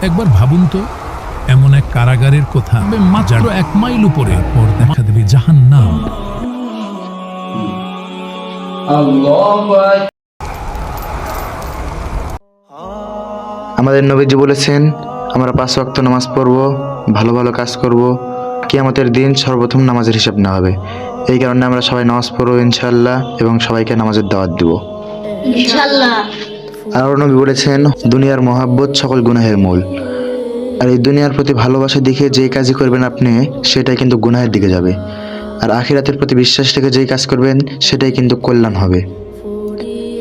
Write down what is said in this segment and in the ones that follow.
একবার ভাবুন তো, এমন এক কারাগারের কথা, মাত্র 1 মাইল উপরে, পর দেখা দেবে জাহান্নাম। আমাদের নবীজি বলেছেন, আমরা 5 ওয়াক্ত নামাজ পড়বো, ভালো ভালো কাজ করব, কিয়ামতের দিন সর্বপ্রথম নামাজের হিসাব নেওয়া হবে। এই কারণে আমরা সবাই নামাজ পড়বো ইনশাআল্লাহ, এবং সবাইকে নামাজের দাওয়াত দিব ইনশাআল্লাহ। আর নবী বলেছেন, দুনিয়ার মহাব্বত সকল গুনাহের মূল। আর এই দুনিয়ার প্রতি ভালোবাসা দেখে যেই কাজই করবেন আপনি, সেটাই কিন্তু গুনাহের দিকে যাবে। আর আখিরাতের প্রতি বিশ্বাস রেখে যেই কাজ করবেন, সেটাই কিন্তু কল্যাণ হবে।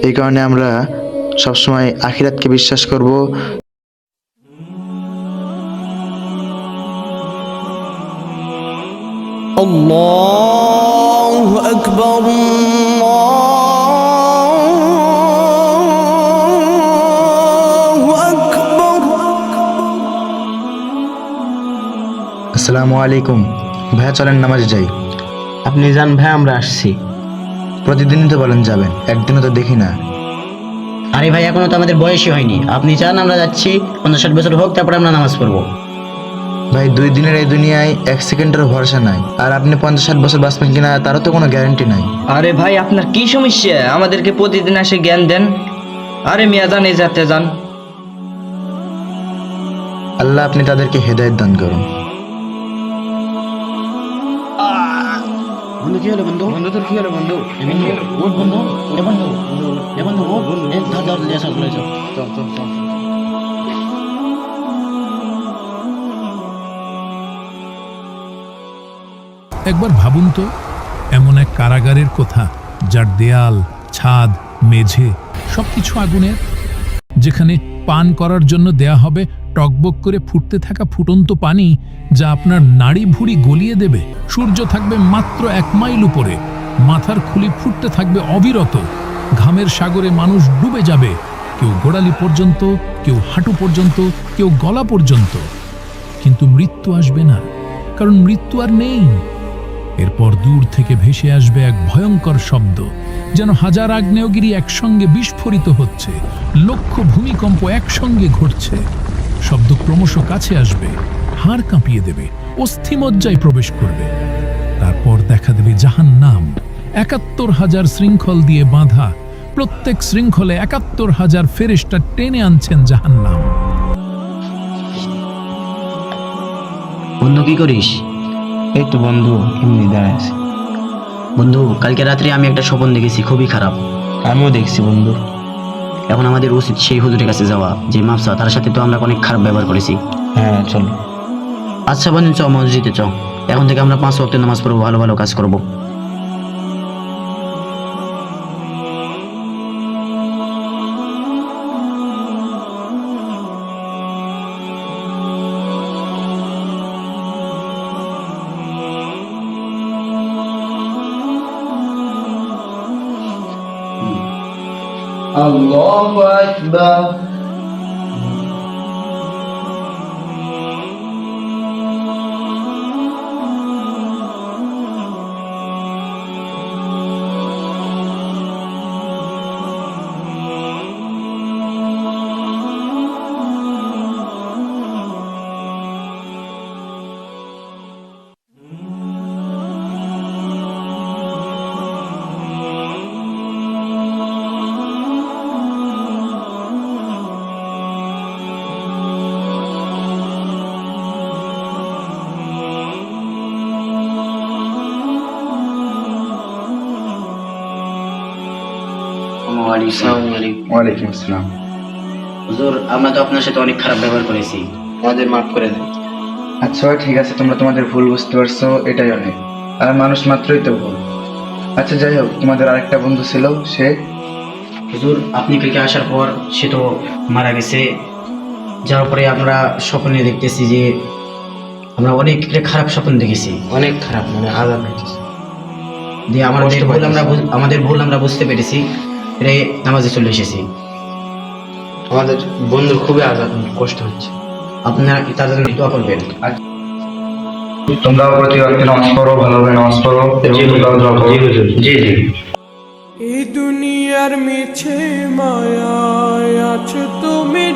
এই কারণে আমরা সবসময় আখিরাতকে বিশ্বাস করব। আল্লাহু আকবার, আল্লাহু আকবার। আসসালামু আলাইকুম ভাইয়া, চলেন নামাজে যাই। আপনি যান ভাই, আমরা আসছি। প্রতিদিনই তো বলেন যাবেন, একদিনও তো দেখি না। আরে ভাই, এখনো তো আমাদের বয়সই হয়নি। আপনি চান আমরা যাচ্ছি, 50-60 বছর হোক, তারপরে আমরা নামাজ পড়বো। ভাই, 2 দিনের এই দুনিয়ায় 1 সেকেন্ডেরও ভরসা নাই। আর আপনি 50-60 বছর বাঁচবেন কিনা তারও তো কোনো গ্যারান্টি নাই। আরে ভাই, আপনার কি সমস্যা? আমাদেরকে প্রতিদিন এসে জ্ঞান দেন। আরে মিয়া, যান, এই যাতে যান। আল্লাহ আপনি তাদেরকে হেদায়েত দান করুন। একবার ভাবুন তো, এমন এক কারাগারের কথা, যার দেয়াল, ছাদ, মেঝে সবকিছু আগুনের, যেখানে পান করার জন্য দেয়া হবে টকবক করে ফুটতে থাকা ফুটন্ত পানি, যা আপনার নাড়ি ভুড়ি গলিয়ে দেবে। সূর্য থাকবে মাত্র 1 মাইল উপরে, মাথার খুলি ফুটতে থাকবে অবিরত, ঘামের সাগরে মানুষ ডুবে যাবে, কেউ গোড়ালি পর্যন্ত, কেউ হাঁটু পর্যন্ত, কেউ গলা পর্যন্ত। কিন্তু মৃত্যু আসবে না, কারণ মৃত্যু আর নেই। এরপর দূর থেকে ভেসে আসবে এক ভয়ঙ্কর শব্দ, যেন 1000 আগ্নেয়গিরি একসঙ্গে বিস্ফোরিত হচ্ছে, লক্ষ ভূমিকম্প একসঙ্গে ঘটছে। শব্দ ক্রমশ কাছে আসবে, হাড় কাঁপিয়ে দেবে, অস্থিমজ্জায় প্রবেশ করবে। তারপর দেখা দেবে জাহান্নাম, 71,000 শৃঙ্খল দিয়ে বাঁধা। প্রত্যেক শৃঙ্খলে 71,000 ফেরেশতা টেনে আনছেন জাহান্নাম। বন্ধু, কি করিস? এই তো বন্ধু, এমনি দাঁড়ায় আছি। বন্ধু, কালকে রাত্রে আমি একটা স্বপ্ন দেখেছি, খুবই খারাপ। আমিও দেখছি বন্ধু। এখন আমাদের উচিত সেই হুজুরের কাছে যাওয়া, যে মাপসা, তার সাথে তো আমরা অনেক খারাপ ব্যবহার করেছি। হ্যাঁ, চলো। আচ্ছা বন্ধু, চ মসজিদে চ। এখন থেকে আমরা 5 ওয়াক্ত নামাজ পড়বো, ভালো ভালো কাজ করবো। আল্লাহু আকবার। ওয়ালাইকুম আসসালাম। হুজুর, আমরা তো আপনার সাথে অনেক খারাপ ব্যবহার করেছি, আমাদের মাফ করে দেন। আচ্ছা ঠিক আছে, তোমরা তোমাদের ভুল বুঝতে পারছো, এটাই অনেক। আর মানুষ মাত্রই তো ভুল। আচ্ছা যাই হোক, তোমাদের আরেকটা বন্ধু ছিল, সে? হুজুর, আপনি কালকে আসার পর সে তো মারা গেছে। যাওয়ার পরে আমরা স্বপ্নে দেখতেছি যে আমরা অনেক খারাপ স্বপ্ন দেখেছি, অনেক খারাপ, মানে আলাদা হয়েছে। দিয়ে আমাদের ভুল আমরা বুঝতে পেরেছি, রে নামাজে চলে এসেছি। আমাদের বন্ধুর খুবই আঘাত, কষ্ট হচ্ছে। আপনারা তাদের জন্য দোয়া করবেন। তোমরা প্রতি ওয়াক্তে নামাজ পড়ো, ভালোভাবে নামাজ পড়ো, এবং তোমরাও দোয়া করো। জি জি। এই দুনিয়ার মিছে মায়া কাছে তুমি